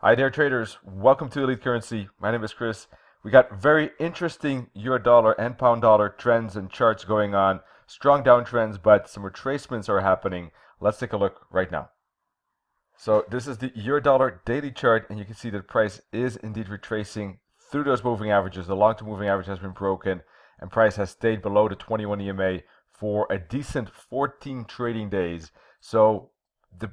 Hi there, traders. Welcome to Elite Currency. My name is Chris. We got very interesting euro dollar and pound dollar trends and charts going on. Strong downtrends, but some retracements are happening. Let's take a look right now. So this is the euro dollar daily chart, and you can see that the price is indeed retracing through those moving averages. The long-term moving average has been broken, and price has stayed below the 21 EMA for a decent 14 trading days. So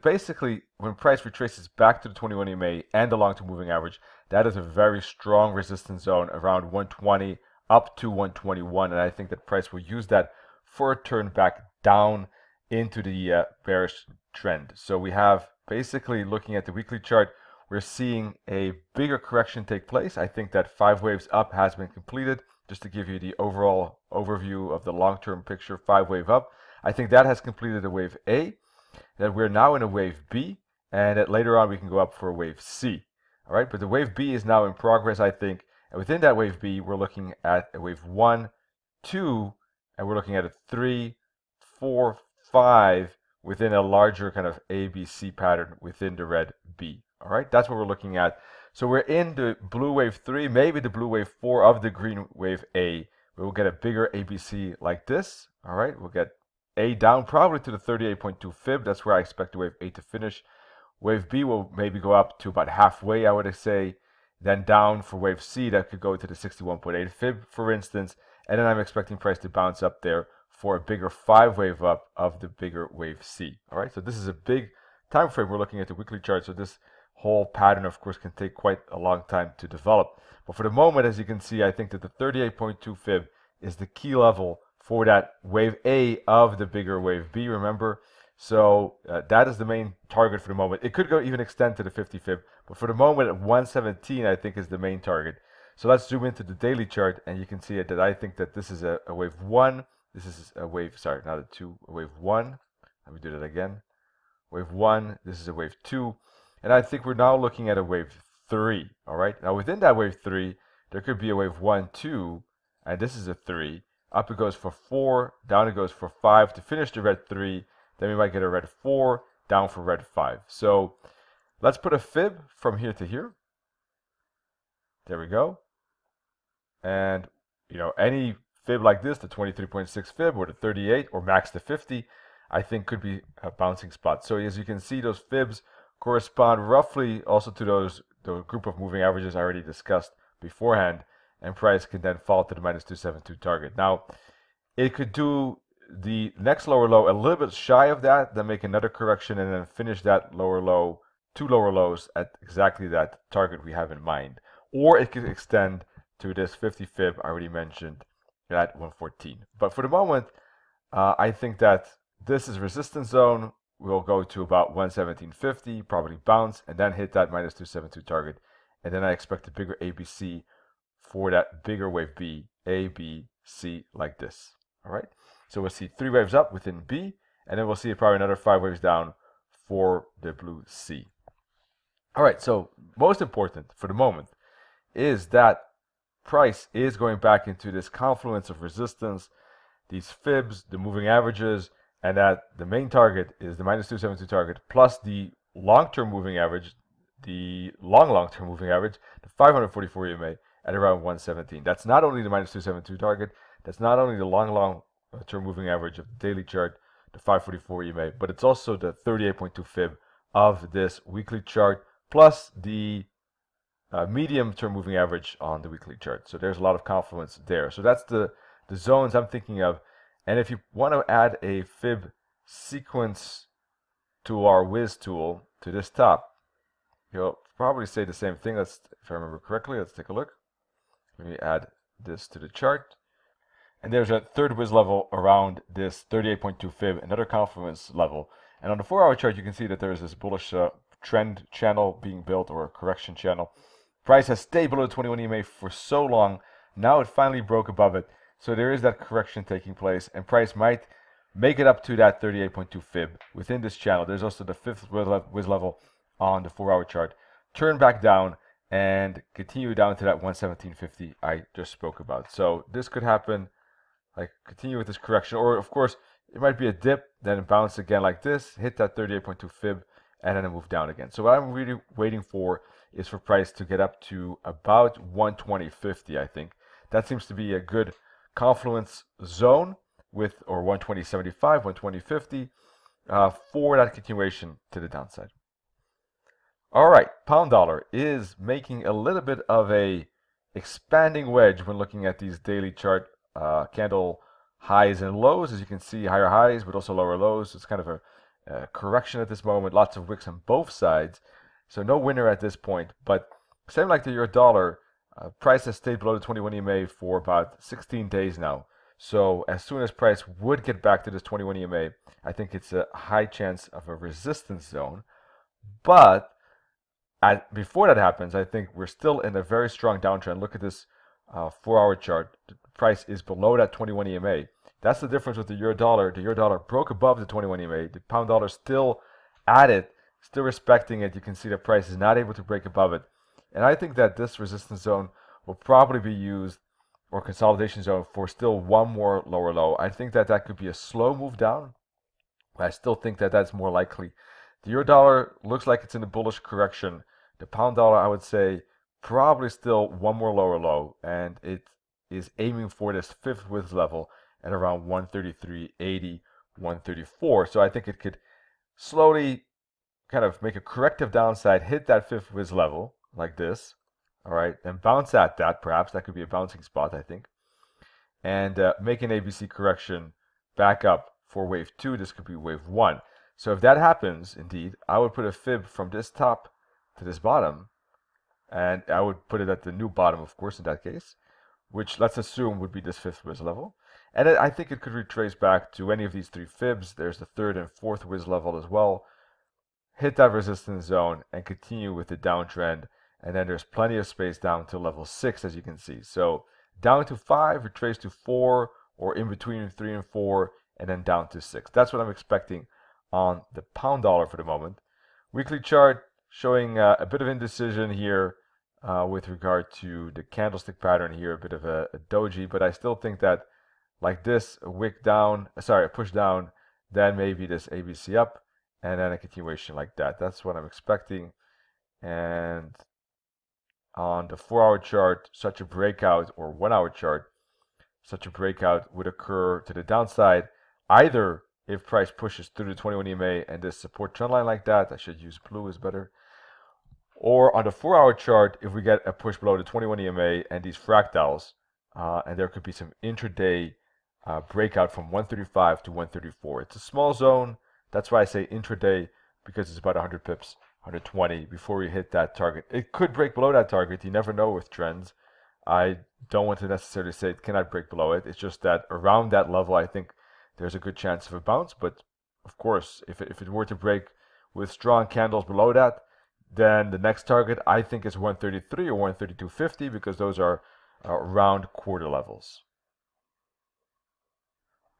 basically, when price retraces back to the 21 EMA and the long-term moving average, that is a very strong resistance zone around 120 up to 121, and I think that price will use that for a turn back down into the bearish trend. So we have basically, looking at the weekly chart, we're seeing a bigger correction take place. I think that 5 waves up has been completed. Just to give you the overall overview of the long-term picture, 5 wave up. I think that has completed a wave A, that we're now in a wave B, and that later on we can go up for a wave C. All right, but the wave B is now in progress, I think, and within that wave B, we're looking at a wave 1, 2, and we're looking at a 3, 4, 5 within a larger kind of ABC pattern within the red B. All right, that's what we're looking at. So we're in the blue wave 3, maybe the blue wave 4 of the green wave A. We'll get a bigger ABC like this. All right, we'll get A down probably to the 38.2 fib. That's where I expect the wave A to finish. Wave B will maybe go up to about halfway, I would say. Then down for wave C, that could go to the 61.8 fib, for instance. And then I'm expecting price to bounce up there for a bigger 5 wave up of the bigger wave C. All right, so this is a big time frame. We're looking at the weekly chart, so this whole pattern, of course, can take quite a long time to develop. But for the moment, as you can see, I think that the 38.2 fib is the key level for that wave A of the bigger wave B, remember? So that is the main target for the moment. It could go even extend to the 50 fib, but for the moment, at 117, I think is the main target. So let's zoom into the daily chart, and you can see that I think that this is a wave 1. This is a wave, sorry, not a 2, a wave 1. Let me do that again. Wave 1, this is a wave 2. And I think we're now looking at a wave 3, all right? Now, within that wave 3, there could be a wave 1, 2, and this is a 3. Up it goes for 4, down it goes for 5 to finish the red 3. Then we might get a red 4, down for red 5. So let's put a fib from here to here. There we go. And, you know, any fib like this, the 23.6 fib or the 38 or max the 50, I think could be a bouncing spot. So as you can see, those fibs correspond roughly also to the group of moving averages I already discussed beforehand, and price can then fall to the minus 272 target. Now, it could do the next lower low a little bit shy of that, then make another correction, and then finish that lower low, 2 lower lows at exactly that target we have in mind. Or it could extend to this 50 fib I already mentioned at 114. But for the moment, I think that this is resistance zone. We'll go to about 117.50, probably bounce, and then hit that minus 272 target. And then I expect a bigger ABC for that bigger wave B, A, B, C, like this. All right. So we'll see 3 waves up within B, and then we'll see probably another 5 waves down for the blue C. All right. So most important for the moment is that price is going back into this confluence of resistance, these fibs, the moving averages, and that the main target is the minus 272 target plus the long-term moving average, the long-term moving average, the 544 EMA at around 117. That's not only the minus 272 target, that's not only the long-term moving average of the daily chart, the 544 EMA, but it's also the 38.2 fib of this weekly chart plus the medium-term moving average on the weekly chart. So there's a lot of confluence there. So that's the zones I'm thinking of. And if you want to add a fib sequence to our Wiz tool, to this top, you'll probably say the same thing. If I remember correctly, let's take a look. Let me add this to the chart. And there's a third Wiz level around this 38.2 fib, another confluence level. And on the 4-hour chart, you can see that there is this bullish trend channel being built, or a correction channel. Price has stayed below 21 EMA for so long. Now it finally broke above it. So there is that correction taking place, and price might make it up to that 38.2 fib within this channel. There's also the 5th Wiz level on the 4-hour chart. Turn back down and continue down to that 117.50 I just spoke about. So this could happen, like continue with this correction, or of course it might be a dip, then bounce again like this, hit that 38.2 fib, and then a move down again. So what I'm really waiting for is for price to get up to about 120.50, I think. That seems to be a good confluence zone with, or 120.75, 120.50 for that continuation to the downside. All right, pound dollar is making a little bit of a expanding wedge when looking at these daily chart candle highs and lows. As you can see, higher highs but also lower lows. It's kind of a correction at this moment. Lots of wicks on both sides, so no winner at this point. But same like the euro dollar, price has stayed below the 21 EMA for about 16 days now. So as soon as price would get back to this 21 EMA, I think it's a high chance of a resistance zone. But before that happens, I think we're still in a very strong downtrend. Look at this 4-hour chart. The price is below that 21 EMA. That's the difference with the euro dollar. The euro dollar broke above the 21 EMA. The pound dollar still at it, still respecting it. You can see the price is not able to break above it. And I think that this resistance zone will probably be used, or consolidation zone, for still one more lower low. I think that that could be a slow move down. I still think that that's more likely. The euro dollar looks like it's in a bullish correction. The pound dollar, I would say, probably still one more lower low, and it is aiming for this fifth width level at around 133.80, 134. So I think it could slowly kind of make a corrective downside, hit that fifth width level like this, all right, and bounce at that. Perhaps that could be a bouncing spot, I think, and make an ABC correction back up for wave 2. This could be wave 1. So if that happens, indeed, I would put a fib from this top to this bottom, and I would put it at the new bottom, of course, in that case, which let's assume would be this fifth Wiz level. And I think it could retrace back to any of these 3 fibs. There's the third and fourth Wiz level as well. Hit that resistance zone and continue with the downtrend, and then there's plenty of space down to level 6, as you can see. So down to 5, retrace to 4, or in between 3 and 4, and then down to 6. That's what I'm expecting on the pound dollar for the moment. Weekly chart showing a bit of indecision here with regard to the candlestick pattern here, a bit of a doji, but I still think that like this, a wick down, a push down, then maybe this ABC up, and then a continuation like that. That's what I'm expecting. And on the 4-hour chart, such a breakout, or 1-hour chart, such a breakout would occur to the downside, either if price pushes through the 21 EMA and this support trend line like that. I should use blue, is better. Or on the 4-hour chart, if we get a push below the 21 EMA and these fractals, and there could be some intraday breakout from 135 to 134. It's a small zone. That's why I say intraday, because it's about 100 pips, 120 before we hit that target. It could break below that target. You never know with trends. I don't want to necessarily say it cannot break below it. It's just that around that level, I think there's a good chance of a bounce. But of course, if it were to break with strong candles below that, then the next target I think is 133 or 132.50, because those are round quarter levels.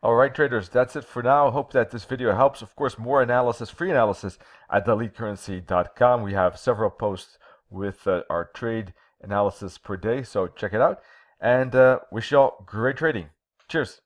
All right, traders, that's it for now. Hope that this video helps. Of course, more analysis, free analysis at elitecurrency.com. We have several posts with our trade analysis per day, so check it out. And wish y'all great trading. Cheers.